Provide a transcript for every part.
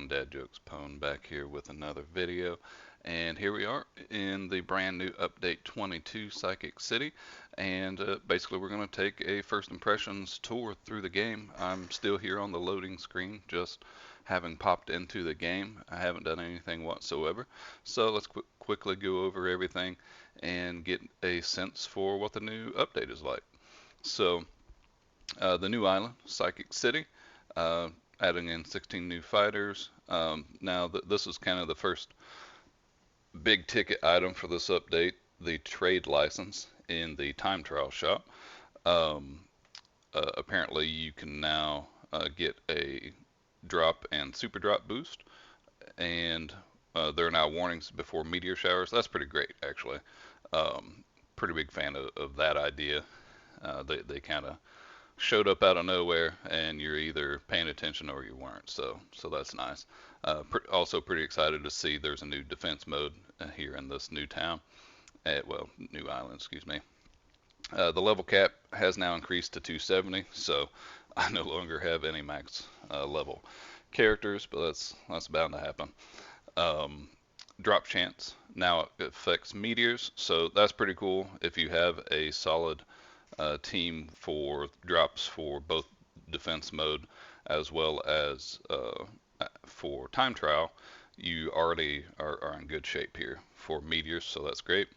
everyone, Dad Jokes Pone back here with another video. And here we are in the brand new update 22 Psychic City. And basically we're going to take a first impressions tour through the game. I'm still here on the loading screen, just having popped into the game. I haven't done anything whatsoever. So let's quickly go over everything and get a sense for what the new update is like. So the new island, Psychic City. Adding in 16 new fighters. Now, this is kind of the first big ticket item for this update, the trade license in the time trial shop. Um, Apparently, you can now get a drop and super drop boost, and there are now warnings before meteor showers. That's pretty great, actually. Pretty big fan of that idea. They kind of showed up out of nowhere, and you're either paying attention or you weren't. So that's nice. Also pretty excited to see there's a new defense mode here in this new town. Well, new island, excuse me. The level cap has now increased to 270, so I no longer have any max level characters, but that's bound to happen. Um, Drop chance now affects meteors, so that's pretty cool. If you have a solid team for drops for both defense mode as well as for time trial, you already are in good shape here for meteors, so that's great.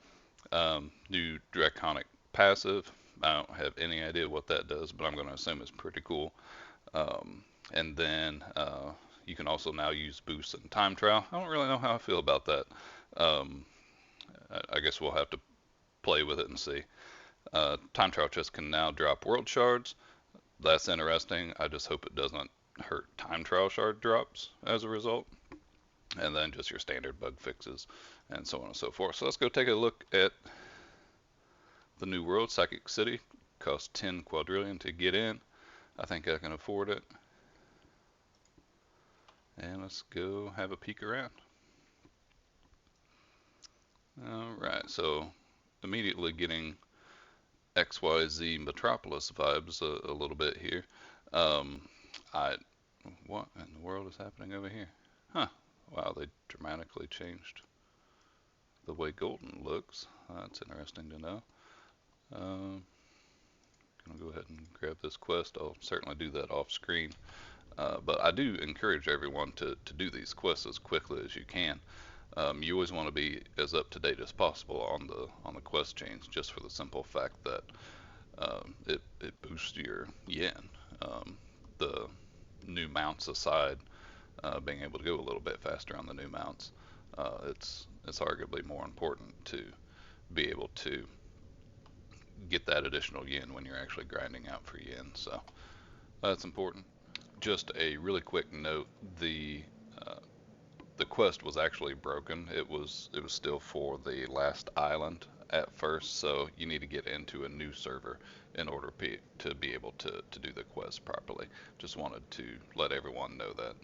New draconic passive. I don't have any idea what that does, but I'm going to assume it's pretty cool. And then you can also now use boosts in time trial. I don't really know how I feel about that. Um, I guess we'll have to play with it and see. Time trial chests can now drop world shards. That's interesting. I just hope it doesn't hurt time trial shard drops as a result. And then just your standard bug fixes and so on and so forth. So let's go take a look at the new world, Psychic City. Costs 10 quadrillion to get in. I think I can afford it. And let's go have a peek around. Alright, so immediately getting XYZ Metropolis vibes a little bit here. What in the world is happening over here? Huh. Wow, they dramatically changed the way Golden looks. That's interesting to know. Gonna go ahead and grab this quest. I'll certainly do that off screen. But I do encourage everyone to do these quests as quickly as you can. You always want to be as up to date as possible on the quest chains, just for the simple fact that it boosts your yen. The new mounts aside, being able to go a little bit faster on the new mounts, it's arguably more important to be able to get that additional yen when you're actually grinding out for yen. So that's important. Just a really quick note: the quest was actually broken. It was still for the last island at first, so you need to get into a new server in order to be able to do the quest properly. Just wanted to let everyone know that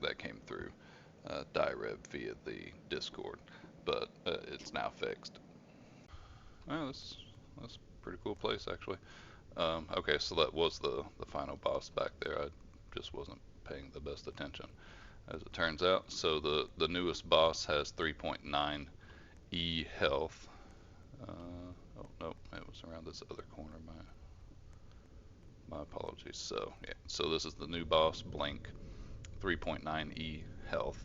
that came through Direv via the Discord, but it's now fixed. Well, that's a pretty cool place actually. Okay, so that was the final boss back there. I just wasn't paying the best attention, as it turns out. So the newest boss has 3.9 E health. Oh no, it was around this other corner. My apologies. So yeah, so this is the new boss, Blink, 3.9 E health.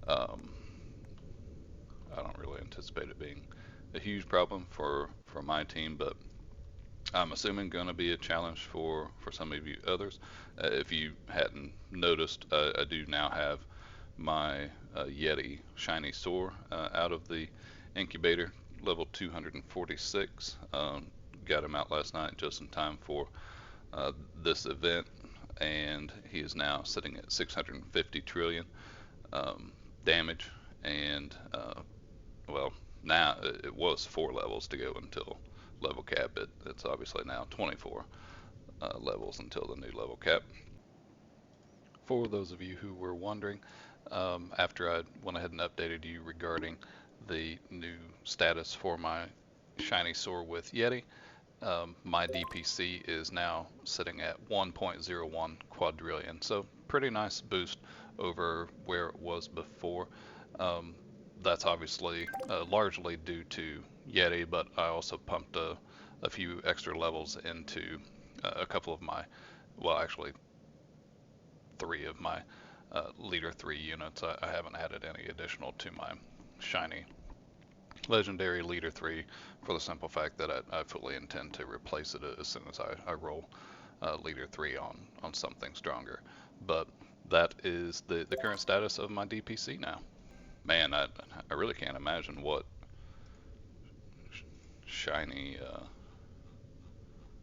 Um, I don't really anticipate it being a huge problem for my team, but I'm assuming going to be a challenge for some of you others. If you hadn't noticed, I do now have my Yeti shiny sword out of the incubator, level 246. Got him out last night just in time for this event, and he is now sitting at 650 trillion damage. And well, now it was 4 levels to go until level cap. It's obviously now 24 levels until the new level cap. For those of you who were wondering, after I went ahead and updated you regarding the new status for my shiny sword with Yeti, my DPC is now sitting at 1.01 quadrillion. So pretty nice boost over where it was before. Um, that's obviously largely due to Yeti, but I also pumped a few extra levels into a couple of my, well, actually three of my Leader 3 units. I haven't added any additional to my shiny legendary Leader 3 for the simple fact that I fully intend to replace it as soon as I roll Leader 3 on something stronger. But that is the current status of my DPC now. Man, I really can't imagine what shiny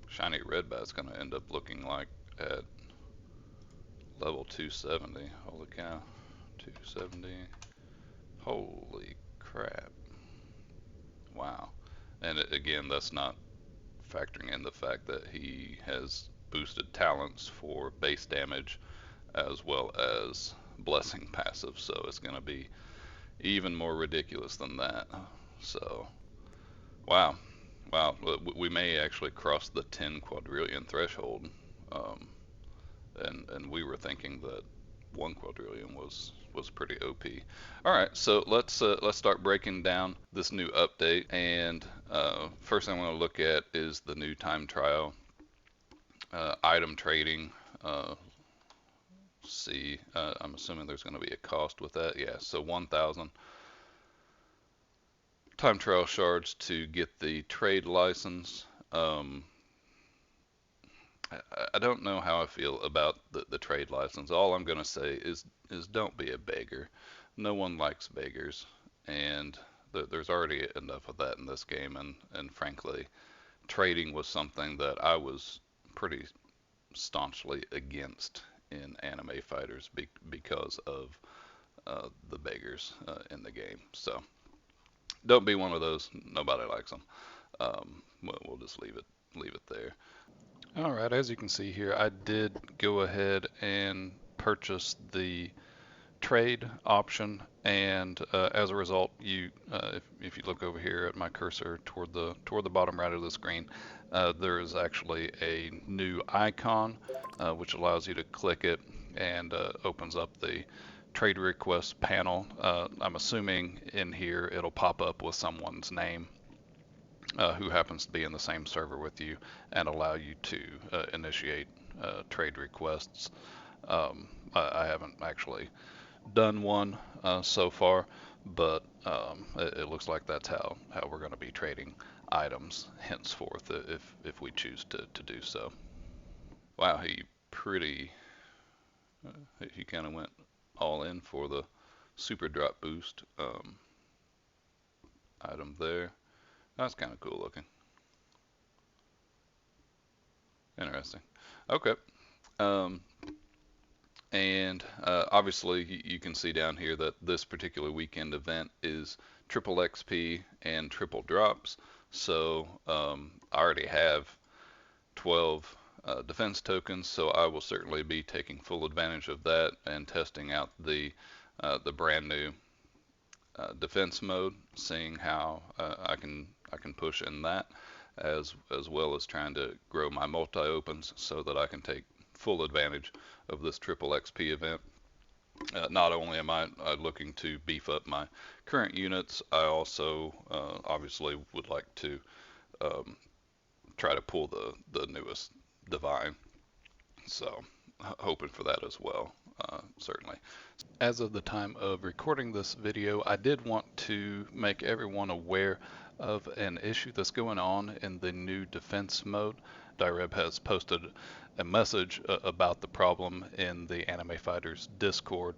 shiny red bat's going to end up looking like at level 270. Holy cow, 270. Holy crap. Wow. And again, that's not factoring in the fact that he has boosted talents for base damage as well as blessing passive, so it's going to be even more ridiculous than that. So, wow. Wow, we may actually cross the 10 quadrillion threshold, um, and we were thinking that 1 quadrillion was pretty OP. All right, so let's start breaking down this new update. And first thing I'm going to look at is the new time trial item trading. See, I'm assuming there's going to be a cost with that. Yeah, so 1,000 time trial shards to get the trade license. I don't know how I feel about the trade license. All I'm going to say is don't be a beggar. No one likes beggars, and there's already enough of that in this game. And frankly, trading was something that I was pretty staunchly against in anime fighters because of the beggars in the game. So don't be one of those. Nobody likes them. We'll just leave it there. All right, as you can see here, I did go ahead and purchase the trade option, and as a result, if you look over here at my cursor toward the bottom right of the screen, there is actually a new icon which allows you to click it and opens up the trade request panel. I'm assuming in here it'll pop up with someone's name who happens to be in the same server with you and allow you to initiate trade requests. I haven't actually done one so far, but it looks like that's how we're going to be trading items henceforth if we choose to do so. Wow, he kind of went all in for the super drop boost item there. That's kind of cool looking. Interesting. Okay. Um, and obviously you can see down here that this particular weekend event is triple XP and triple drops. So I already have 12 defense tokens, so I will certainly be taking full advantage of that and testing out the brand new defense mode, seeing how I can push in that, as well as trying to grow my multi opens so that I can take full advantage of this triple XP event. Not only am I looking to beef up my current units, I also obviously would like to um, try to pull the newest divine. So hoping for that as well, certainly. As of the time of recording this video, I did want to make everyone aware of an issue that's going on in the new defense mode. Direb has posted a message about the problem in the Anime Fighters Discord,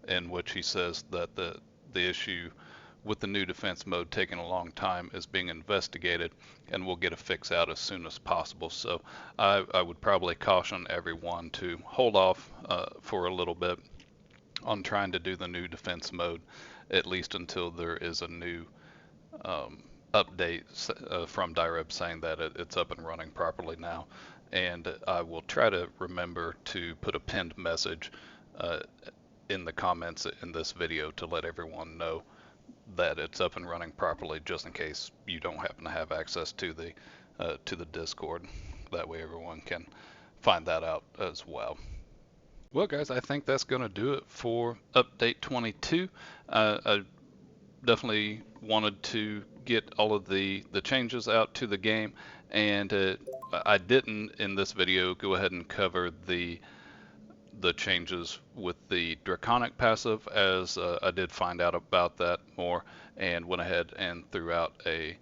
in which he says that the issue with the new defense mode taking a long time is being investigated and we'll get a fix out as soon as possible. So I would probably caution everyone to hold off for a little bit on trying to do the new defense mode, at least until there is a new update from Direb saying that it's up and running properly now. And I will try to remember to put a pinned message in the comments in this video to let everyone know that it's up and running properly, just in case you don't happen to have access to the to the Discord. That way everyone can find that out as well. Well, guys, I think that's going to do it for update 22. I definitely wanted to get all of the changes out to the game, and I didn't in this video go ahead and cover the changes with the draconic passive, as I did find out about that more and went ahead and threw out a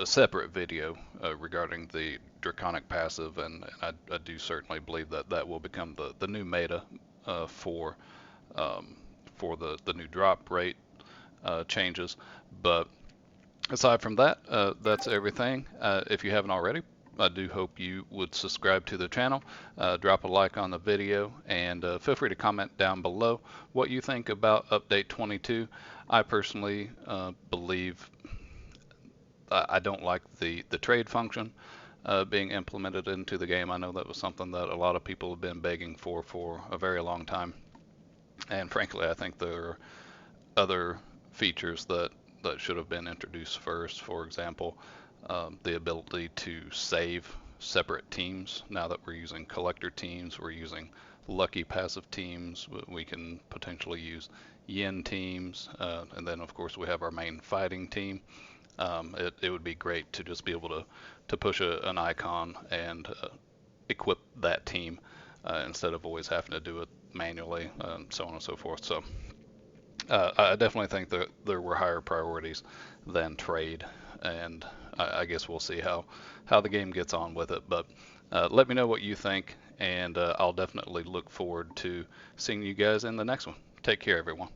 separate video regarding the draconic passive, and I do certainly believe that that will become the new meta for the new drop rate changes. But aside from that, that's everything. If you haven't already, I do hope you would subscribe to the channel, drop a like on the video, and feel free to comment down below what you think about update 22. I personally believe I don't like the trade function being implemented into the game. I know that was something that a lot of people have been begging for a very long time, and frankly, I think there are other features that should have been introduced first. For example, the ability to save separate teams. Now that we're using collector teams, we're using lucky passive teams, we can potentially use yin teams, and then of course we have our main fighting team. It would be great to just be able to push an icon and equip that team instead of always having to do it manually, and so on and so forth. So I definitely think that there were higher priorities than trade, and I guess we'll see how the game gets on with it. But let me know what you think, and I'll definitely look forward to seeing you guys in the next one. Take care, everyone.